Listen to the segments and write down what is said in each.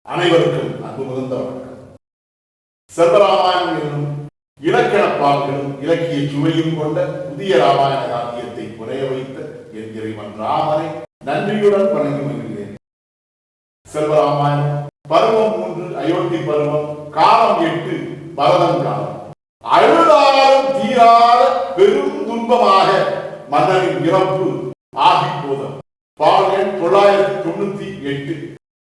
அனைவருக்கும் அன்பு மிகுந்த வணக்கம். செல்வராமாயணம் என்னும் இலக்கண பாடல்களும் இலக்கிய சுவையும் கொண்ட புதிய ராமாயண காவியத்தை புனைய வைத்த என் இறைவன் ராமனை நன்றியுடன் வணங்கி வருகிறேன். செல்வராமாயணம் பருவம் 3 அயோத்தி பருவம், காலம் 8 பரதன் காலம். அழுதாலும் தீராத பெரும் துன்பமாக மன்னனின் இறப்பு ஆகி போதம். பாடல் 998.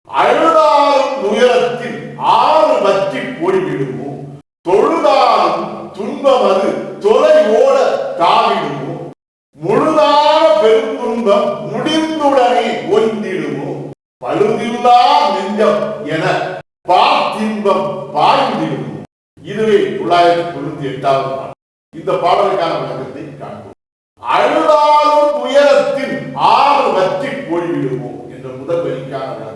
அழுதாலும் துயரத்தில் 6 வற்றி போய்விடுமோ, தொழுதாலும் துன்பம் அது தொலை ஓட தாவிடுமோ, முழுதான பெரும் துன்பம் முடிந்துடனே ஓய்ந்திடுமோ, பழுதில்லா நெஞ்சம் என பாத்தின்பம் பாய்ந்திடுமோ. இதுவே 998வது பாடல். இந்த பாடலுக்கான விளக்கத்தை காண்போம். அழுதாலும் துயரத்தில் 6 வற்றி போய்விடுமோ என்ற முதல் வரிக்கான விளக்கம்.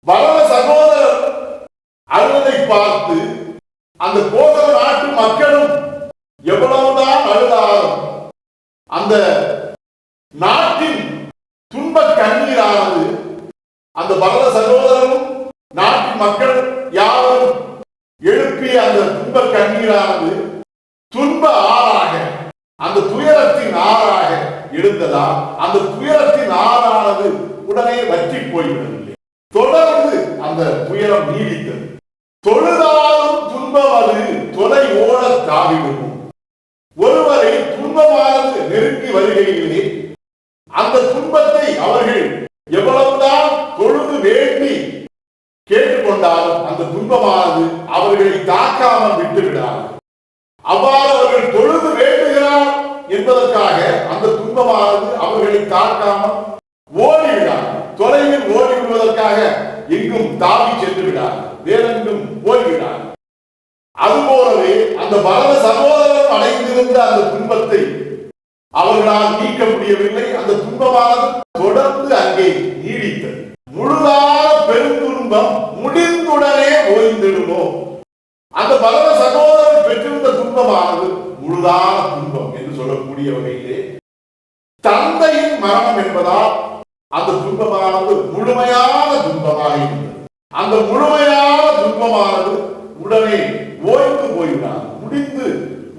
பரத சகோதரர் அழுவதை பார்த்து அந்த கோசல நாட்டு மக்களும் எவ்வளவுதான் அழுதாலும் அந்த நாட்டின் துன்ப கண்ணீரானது அந்த பரத சகோதரரும் நாட்டின் மக்கள் யாரும் எழுப்பிய அந்த துன்ப கண்ணீரானது துன்ப ஆறாக, அந்த துயரத்தின் ஆறாக எழுந்ததால் அந்த துயரத்தின் ஆறானது உடனே வற்றி போய்விடவில்லை. தொடர்ந்து அந்த துயரம் நீடித்தது. தொழுதாலும் துன்பம் அது தொலை ஓட தாவிடுமோ. ஒருவரை துன்பமானது நெருங்கி வருகையிலே அந்த துன்பத்தை அவர்கள் எவ்வளவுதான் தொழுது வேண்டி கேட்டுக்கொண்டாலும் அந்த துன்பமானது அவர்களை தாக்காமல் விட்டுவிடாது. அவ்வாறு அவர்கள் தொழுது வேண்டுகிறார் என்பதற்காக அந்த துன்பமானது அவர்களை தாக்காமல் ஓடிவிடாது. தொலைவில் ஓடிவிடுவதற்காக எங்கும் தாவி சென்று விடாது, வேறெங்கும் போய்விடாது. அதுபோலவே அந்த பரத சகோதரர் அடைந்திருந்த அந்த துன்பத்தை அவர்களால் நீக்க முடியவில்லை. அந்த துன்பமானது தொடர்ந்து அங்கே நீடித்தது. முழுதான பெருந்துன்பம் முடிந்துடனே ஓய்ந்திடுமோ. அந்த பரத சகோதரர் பெற்றிருந்த துன்பமானது முழுதான துன்பம் என்று சொல்லக்கூடிய வகையிலே தந்தையின் மரணம் என்பதால் அந்த துன்பமானது முழுமையான துன்பமாக இருந்தது. அந்த முழுமையான துன்பமானது உடனே ஓய்ந்து போய்விடாது, முடிந்து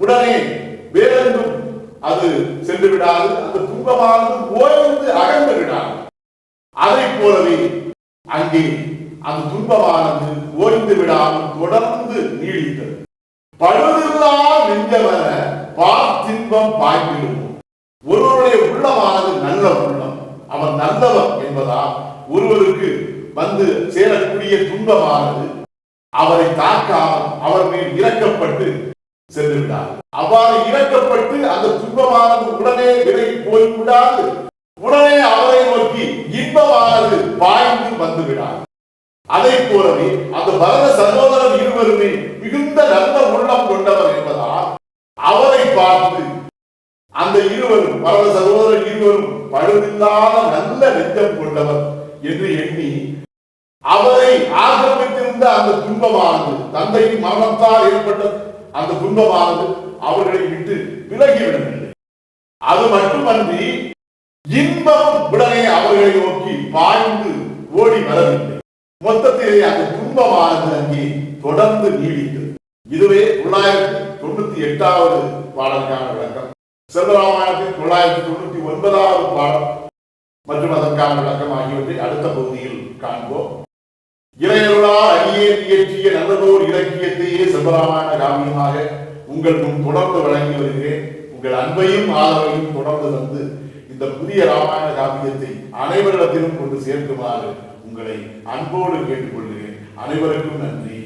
உடனே வேறென்றும் அது சென்று விடாது. அந்த துன்பமானது ஓய்ந்து அகன்று விடாது. அதை போலவே அங்கே அந்த துன்பமானது ஓய்ந்து விடாமல் தொடர்ந்து நீடித்தது. பழுதில்லா நெஞ்சமென பார்த்தின்பம் பாய்ந்திடும். ஒருவருடைய உள்ளமானது நல்ல உள்ளம், அவன் நல்லவன் என்பதால் ஒருவருக்கு வந்து சேரக்கூடிய துன்பமானது அவரை தாக்காமல் அவர் மேல் இறக்கப்பட்டு சென்று விடாது. அவ்வாறு இறக்கப்பட்டு அந்த துன்பமானது உடனே விலகி போய்விடாது. உடனே அவரை நோக்கி இன்பமானது பாய்ந்து வந்து விடாது. அதை போலவே அந்த பரத சகோதரர் இருவருமே மிகுந்த நல்ல உள்ளம் கொண்டவர் என்பதால் அவரை பார்த்து அந்த இருவரும் பரத சகோதரர் இருவரும் பழுதில்லாத நல்ல நெஞ்சம் கொண்டவர் என்று எண்ணி அவரை ஆக்கிரமித்திருந்த அந்த துன்பமானது, தந்தையின் மரணத்தால் ஏற்பட்ட அந்த துன்பமானது அவர்களை விட்டு விலகிவிடவில்லை. அது மட்டுமன்றி இன்பம் உடனே அவர்களை நோக்கி பாய்ந்து ஓடி வரவில்லை. மொத்தத்திலே அந்த துன்பமானது அங்கே தொடர்ந்து நீடித்தது. இதுவே 998வது பாடலுக்கான விளக்கம். செல்வராமாயணத்தின் 999வது பாடம் மற்றும் அதற்கான விளக்கம் ஆகியவற்றை அடுத்த பகுதியில் காண்போம். இறையருளால் அடியேன் இயற்றிய நல்லதோர் இலக்கியத்தையே செல்வராமாயண காவியமாக உங்கள் முன் தொடர்ந்து வழங்கி வருகிறேன். உங்கள் அன்பையும் ஆதரவையும் தொடர்ந்து வந்து இந்த புதிய ராமாயண காவியத்தை அனைவரிடத்திலும் கொண்டு சேர்க்குமாறு உங்களை அன்போடு கேட்டுக்கொள்கிறேன். அனைவருக்கும் நன்றி.